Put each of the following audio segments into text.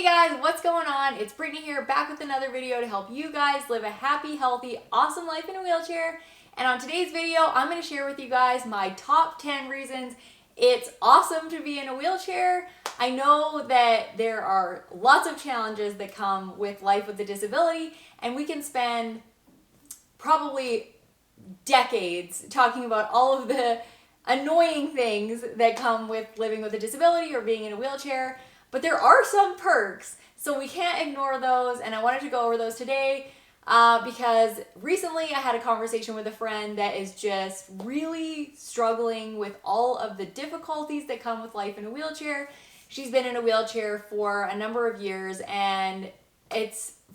Hey guys, what's going on? It's Brittany here, back with another video to help you guys live a happy, healthy, awesome life in a wheelchair. And on today's video, I'm going to share with you guys my top 10 reasons it's awesome to be in a wheelchair. I know that there are lots of challenges that come with life with a disability, and we can spend probably decades talking about all of the annoying things that come with living with a disability or being in a wheelchair. But there are some perks, so we can't ignore those, and I wanted to go over those today because recently I had a conversation with a friend that is just really struggling with all of the difficulties that come with life in a wheelchair. She's been in a wheelchair for a number of years, and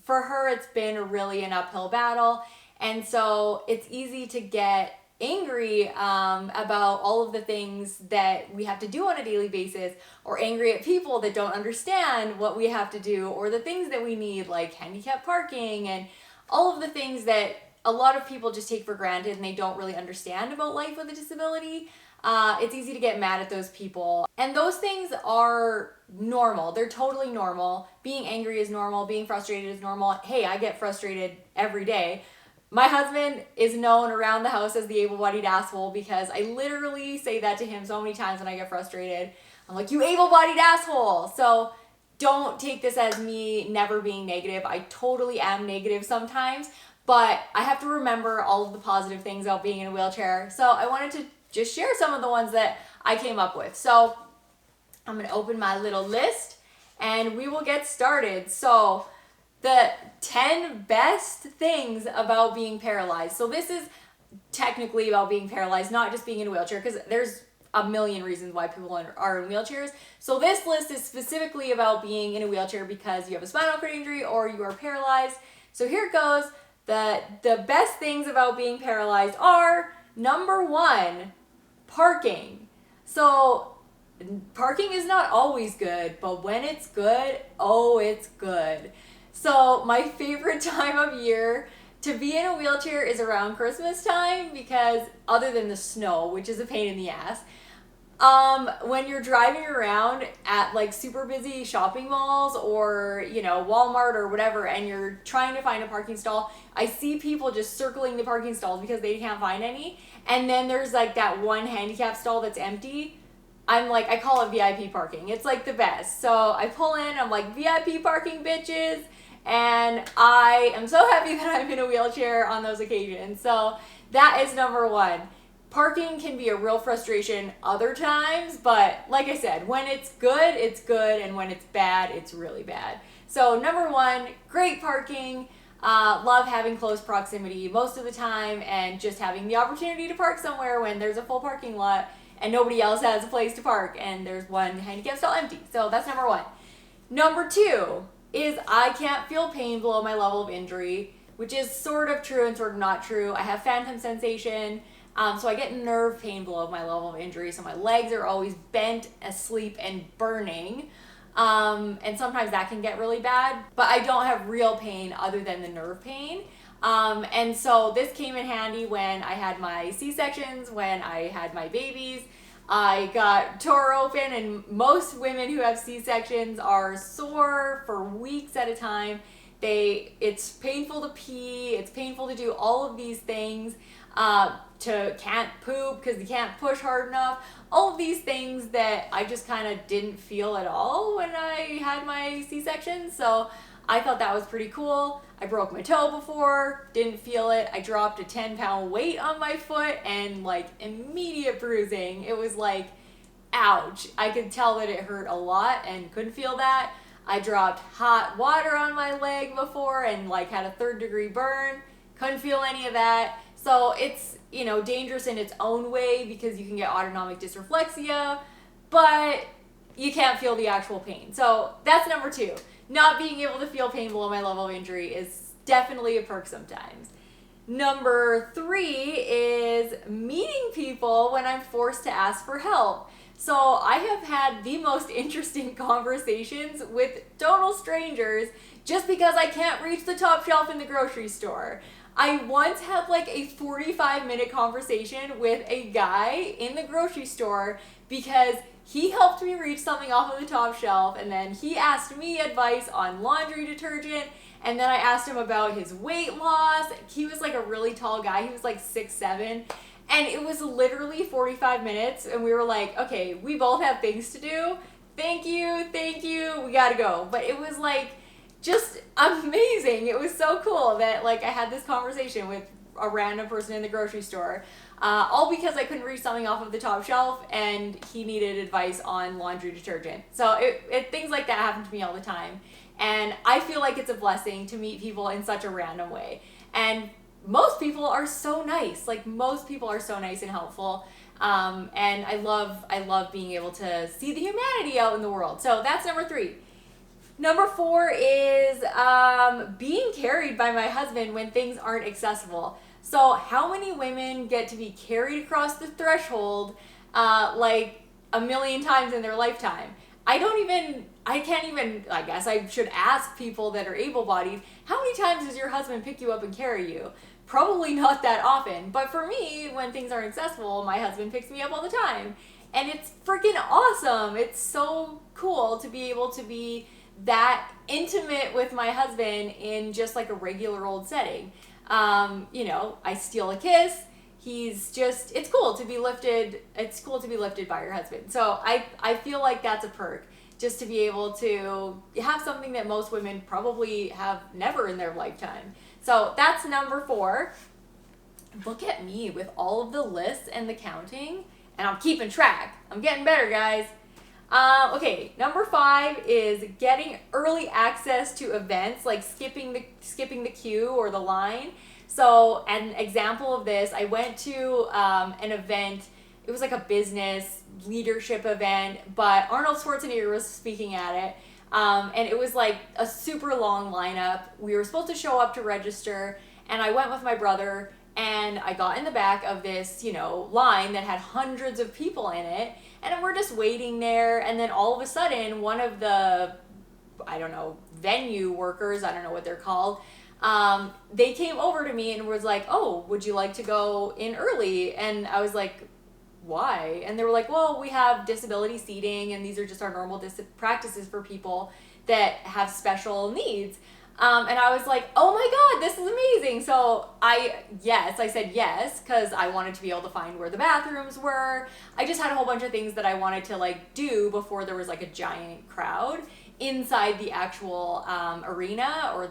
for her it's been really an uphill battle, and so it's easy to get angry about all of the things that we have to do on a daily basis, or angry at people that don't understand what we have to do, or the things that we need, like handicap parking and all of the things that a lot of people just take for granted and they don't really understand about life with a disability. It's easy to get mad at those people, and those things are normal. They're totally normal. Being angry is normal. Being frustrated is normal. Hey, I get frustrated every day. My husband is known around the house as the able-bodied asshole because I literally say that to him so many times when I get frustrated. I'm like, you able-bodied asshole! So don't take this as me never being negative. I totally am negative sometimes, but I have to remember all of the positive things about being in a wheelchair. So I wanted to just share some of the ones that I came up with. So I'm going to open my little list and we will get started. So the 10 best things about being paralyzed. So this is technically about being paralyzed, not just being in a wheelchair, because there's a million reasons why people are in wheelchairs. So this list is specifically about being in a wheelchair because you have a spinal cord injury or you are paralyzed. So here it goes. The best things about being paralyzed are, number one, parking. So parking is not always good, but when it's good, oh, it's good. So my favorite time of year to be in a wheelchair is around Christmas time, because other than the snow, which is a pain in the ass, when you're driving around at like super busy shopping malls or, Walmart or whatever, and you're trying to find a parking stall, I see people just circling the parking stalls because they can't find any. And then there's like that one handicap stall that's empty. I call it VIP parking. It's like the best. So I pull in, I'm like, VIP parking, bitches. And I am so happy that I'm in a wheelchair on those occasions. So that is number one. Parking can be a real frustration other times, but like I said, when it's good, and when it's bad, it's really bad. So number one, great parking. Love having close proximity most of the time, and just having the opportunity to park somewhere when there's a full parking lot and nobody else has a place to park and there's one handicap stall empty. So that's number one. Number two is I can't feel pain below my level of injury, which is sort of true and sort of not true. I have phantom sensation, so I get nerve pain below my level of injury, so my legs are always bent, asleep, and burning, and sometimes that can get really bad, but I don't have real pain other than the nerve pain. And so this came in handy when I had my C-sections, when I had my babies. I got tore open, and most women who have C-sections are sore for weeks at a time. It's painful to pee, it's painful to do all of these things, can't poop because you can't push hard enough. All of these things that I just kind of didn't feel at all when I had my C-section. So I thought that was pretty cool. I broke my toe before, didn't feel it. I dropped a 10-pound weight on my foot and immediate bruising. It was like, ouch. I could tell that it hurt a lot and couldn't feel that. I dropped hot water on my leg before and had a 3rd-degree burn. Couldn't feel any of that. So it's, dangerous in its own way because you can get autonomic dysreflexia, but you can't feel the actual pain. So that's number two. Not being able to feel pain below my level of injury is definitely a perk sometimes. Number three is meeting people when I'm forced to ask for help. So I have had the most interesting conversations with total strangers just because I can't reach the top shelf in the grocery store. I once had a 45-minute conversation with a guy in the grocery store because he helped me reach something off of the top shelf, and then he asked me advice on laundry detergent, and then I asked him about his weight loss. He was like a really tall guy. He was like 6'7", and it was literally 45 minutes, and we were like, okay, we both have things to do. Thank you, we gotta go. But it was like just amazing. It was so cool that like I had this conversation with a random person in the grocery store, all because I couldn't reach something off of the top shelf and he needed advice on laundry detergent. So things like that happen to me all the time, and I feel like it's a blessing to meet people in such a random way. And most people are so nice. Like, most people are so nice and helpful. And I love being able to see the humanity out in the world. So that's number 3. Number 4 is being carried by my husband when things aren't accessible. So how many women get to be carried across the threshold like a million times in their lifetime? I guess I should ask people that are able-bodied, how many times does your husband pick you up and carry you? Probably not that often. But for me, when things aren't accessible, my husband picks me up all the time. And it's freaking awesome. It's so cool to be able to be that intimate with my husband in just like a regular old setting. I steal a kiss. It's cool to be lifted. It's cool to be lifted by your husband. So I feel like that's a perk, just to be able to have something that most women probably have never in their lifetime. So that's number 4. Look at me with all of the lists and the counting, and I'm keeping track. I'm getting better, guys. Okay, number 5 is getting early access to events, like skipping the queue or the line. So an example of this, I went to an event. It was like a business leadership event, but Arnold Schwarzenegger was speaking at it. And it was like a super long lineup. We were supposed to show up to register, and I went with my brother, and I got in the back of this, line that had hundreds of people in it, and we're just waiting there, and then all of a sudden, one of the, venue workers, I don't know what they're called, they came over to me and was like, oh, would you like to go in early? And I was like, why? And they were like, well, we have disability seating, and these are just our normal practices for people that have special needs. And I was like, oh my God, this is amazing. So I said yes, because I wanted to be able to find where the bathrooms were. I just had a whole bunch of things that I wanted to do before there was a giant crowd inside the actual arena, or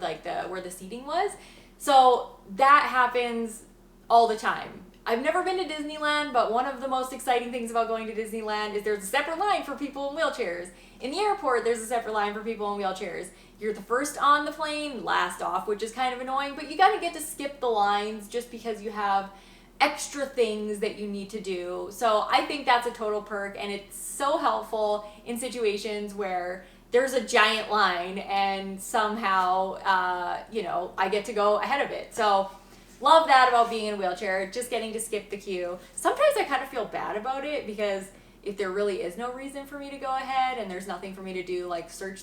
where the seating was. So that happens all the time. I've never been to Disneyland, but one of the most exciting things about going to Disneyland is there's a separate line for people in wheelchairs. In the airport, there's a separate line for people in wheelchairs. You're the first on the plane, last off, which is kind of annoying, but you gotta get to skip the lines just because you have extra things that you need to do. So I think that's a total perk, and it's so helpful in situations where there's a giant line and somehow, I get to go ahead of it. So love that about being in a wheelchair, just getting to skip the queue. Sometimes I kind of feel bad about it, because if there really is no reason for me to go ahead and there's nothing for me to do, like search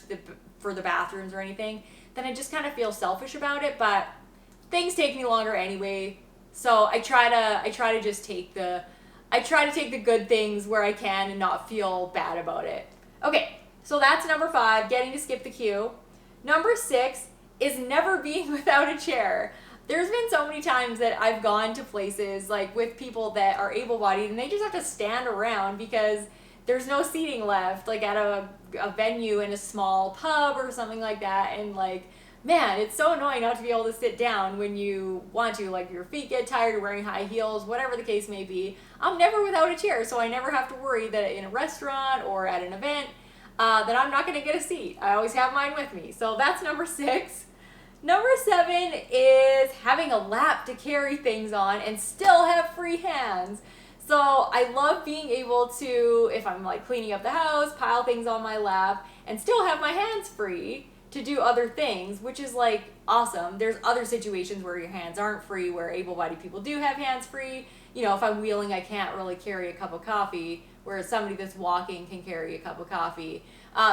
for the bathrooms or anything, then I just kind of feel selfish about it. But things take me longer anyway, so I try to just take the good things where I can and not feel bad about it. Okay, so that's number 5, getting to skip the queue. Number 6 is never being without a chair. There's been so many times that I've gone to places with people that are able-bodied, and they just have to stand around because there's no seating left, at a venue in a small pub or something like that. And man, it's so annoying not to be able to sit down when you want to, your feet get tired, you're wearing high heels, whatever the case may be. I'm never without a chair, so I never have to worry that in a restaurant or at an event that I'm not going to get a seat. I always have mine with me. So that's number 6. Number 7 is having a lap to carry things on and still have free hands. So I love being able to, if I'm cleaning up the house, pile things on my lap and still have my hands free to do other things, which is awesome. There's other situations where your hands aren't free, where able-bodied people do have hands free. If I'm wheeling, I can't really carry a cup of coffee whereas somebody that's walking can carry a cup of coffee.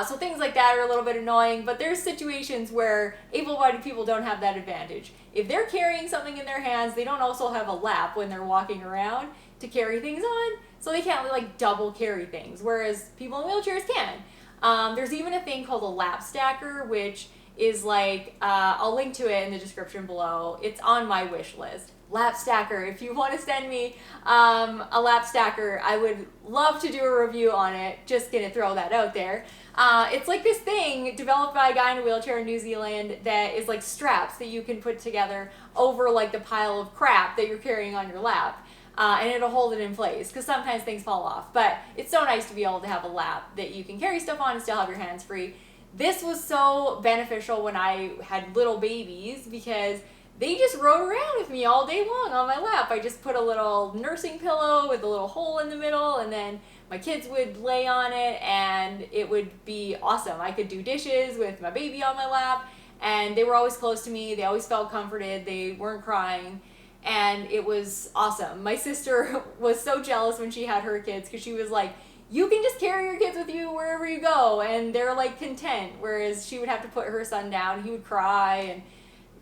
So things like that are a little bit annoying, but there's situations where able-bodied people don't have that advantage. If they're carrying something in their hands, they don't also have a lap when they're walking around to carry things on, so they can't like double carry things, whereas people in wheelchairs can. There's even a thing called a lap stacker, which is like, I'll link to it in the description below. It's on my wish list. Lap stacker, if you want to send me a lap stacker, I would love to do a review on it. Just gonna throw that out there. It's like this thing developed by a guy in a wheelchair in New Zealand that is like straps that you can put together over like the pile of crap that you're carrying on your lap. And it'll hold it in place, because sometimes things fall off. But it's so nice to be able to have a lap that you can carry stuff on and still have your hands free. This was so beneficial when I had little babies, because they just rode around with me all day long on my lap. I just put a little nursing pillow with a little hole in the middle, and then my kids would lay on it, and it would be awesome. I could do dishes with my baby on my lap, and they were always close to me. They always felt comforted. They weren't crying. And it was awesome. My sister was so jealous when she had her kids, because she was like, you can just carry your kids with you wherever you go, and they're like content, whereas she would have to put her son down. He would cry, and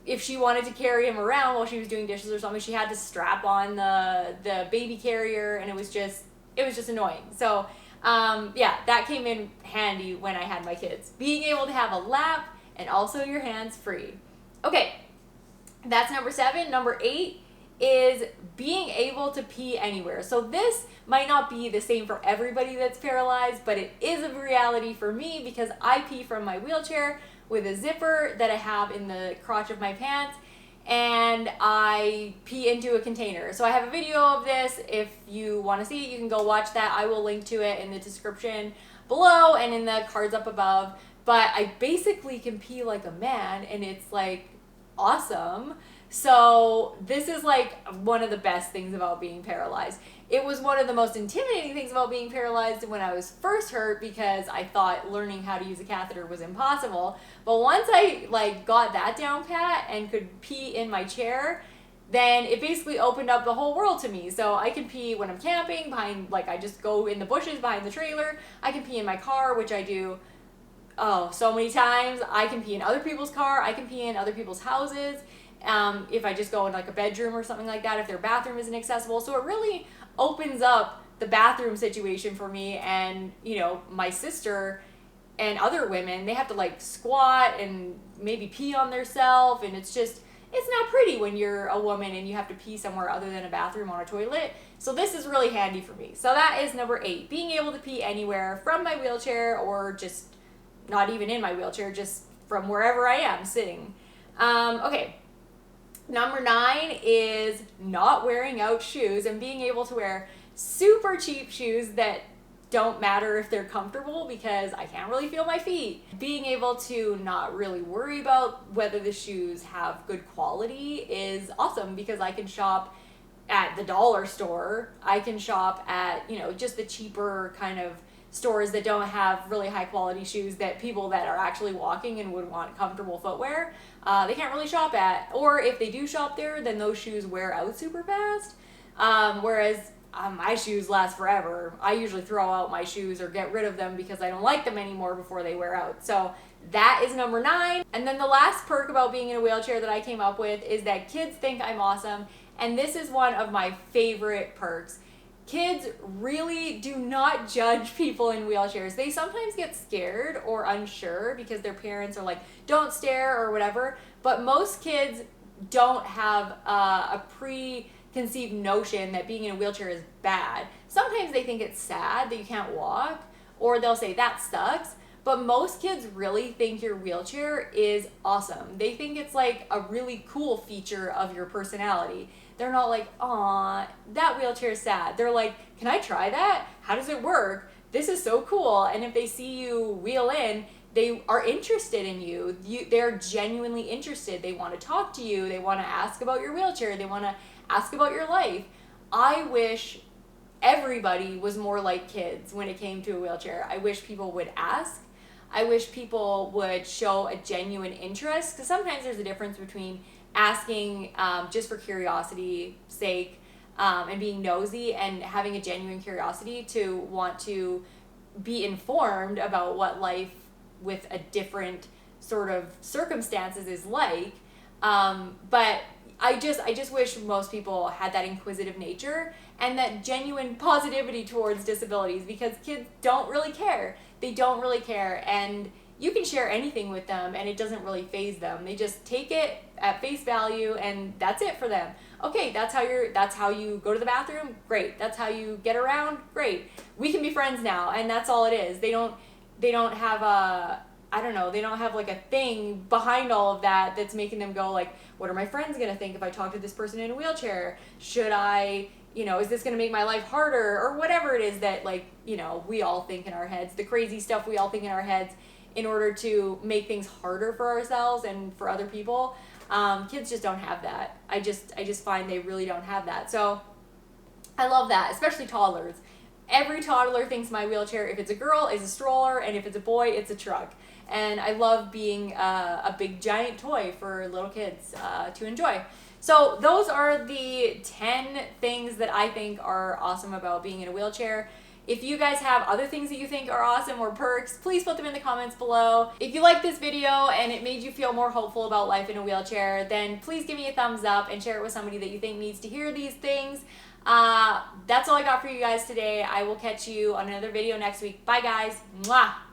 if she wanted to carry him around while she was doing dishes or something, she had to strap on the baby carrier, and it was just annoying. So yeah, that came in handy when I had my kids, being able to have a lap and also your hands free. Okay, that's number 7. Number 8 is being able to pee anywhere. So this might not be the same for everybody that's paralyzed, but it is a reality for me, because I pee from my wheelchair with a zipper that I have in the crotch of my pants, and I pee into a container. So I have a video of this. If you want to see it, you can go watch that. I will link to it in the description below and in the cards up above. But I basically can pee like a man, and it's like awesome. So this is like one of the best things about being paralyzed. It was one of the most intimidating things about being paralyzed when I was first hurt, because I thought learning how to use a catheter was impossible. But once I like got that down pat and could pee in my chair, then it basically opened up the whole world to me. So I can pee when I'm camping behind, like I just go in the bushes behind the trailer. I can pee in my car, which I do so many times. I can pee in other people's car. I can pee in other people's houses. If I just go in like a bedroom or something like that, if their bathroom isn't accessible. So it really opens up the bathroom situation for me. And, you know, my sister and other women, they have to like squat and maybe pee on themselves. And it's not pretty when you're a woman and you have to pee somewhere other than a bathroom on a toilet. So this is really handy for me. So that is number 8, being able to pee anywhere from my wheelchair, or just not even in my wheelchair, just from wherever I am sitting. Okay. Number 9 is not wearing out shoes and being able to wear super cheap shoes that don't matter if they're comfortable, because I can't really feel my feet. Being able to not really worry about whether the shoes have good quality is awesome, because I can shop at the dollar store. I can shop at, you know, just the cheaper kind of stores that don't have really high quality shoes that people that are actually walking and would want comfortable footwear, they can't really shop at. Or if they do shop there, then those shoes wear out super fast. Whereas my shoes last forever. I usually throw out my shoes or get rid of them because I don't like them anymore before they wear out. So that is number 9. And then the last perk about being in a wheelchair that I came up with is that kids think I'm awesome. And this is one of my favorite perks. Kids really do not judge people in wheelchairs. They sometimes get scared or unsure because their parents are like, don't stare or whatever. But most kids don't have a preconceived notion that being in a wheelchair is bad. Sometimes they think it's sad that you can't walk, or they'll say that sucks. But most kids really think your wheelchair is awesome. They think it's like a really cool feature of your personality. They're not like, aw, that wheelchair's sad. They're like, can I try that? How does it work? This is so cool. And if they see you wheel in, they are interested in you. They're genuinely interested. They want to talk to you. They want to ask about your wheelchair. They want to ask about your life. I wish everybody was more like kids when it came to a wheelchair. I wish people would ask. I wish people would show a genuine interest, because sometimes there's a difference between asking just for curiosity's sake and being nosy and having a genuine curiosity to want to be informed about what life with a different sort of circumstances is like. But I just wish most people had that inquisitive nature and that genuine positivity towards disabilities, because kids don't really care. They don't really care, and you can share anything with them and it doesn't really faze them. They just take it at face value and that's it for them. Okay, that's how you go to the bathroom? Great. That's how you get around? Great. We can be friends now, and that's all it is. They don't have a, I don't know, they don't have like a thing behind all of that that's making them go like, what are my friends going to think if I talk to this person in a wheelchair? Should I, is this going to make my life harder, or whatever it is that, like, we all think in our heads, the crazy stuff we all think in our heads in order to make things harder for ourselves and for other people. Kids just don't have that. I just find they really don't have that. So I love that, especially toddlers. Every toddler thinks my wheelchair, if it's a girl, is a stroller, and if it's a boy, it's a truck. And I love being a big giant toy for little kids to enjoy. So those are the 10 things that I think are awesome about being in a wheelchair. If you guys have other things that you think are awesome or perks, please put them in the comments below. If you liked this video and it made you feel more hopeful about life in a wheelchair, then please give me a thumbs up and share it with somebody that you think needs to hear these things. That's all I got for you guys today. I will catch you on another video next week. Bye guys. Mwah.